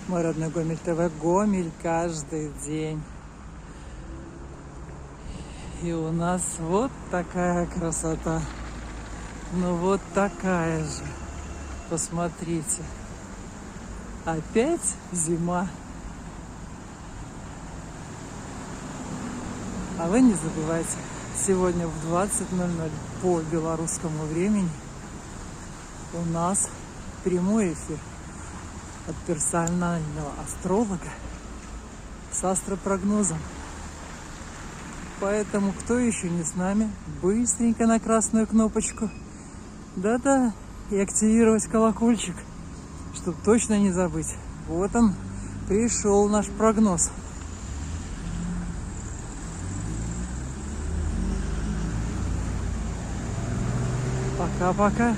Мой родной Гомель ТВ. Гомель каждый день. И у нас вот такая красота. Ну вот такая же. Посмотрите. Опять зима. А вы не забывайте, сегодня в 20:00 по белорусскому времени у нас прямой эфир от персонального астролога с астропрогнозом. Поэтому, кто еще не с нами, быстренько на красную кнопочку. Да-да, и активировать колокольчик, чтобы точно не забыть. Вот он, пришел наш прогноз. Пока-пока.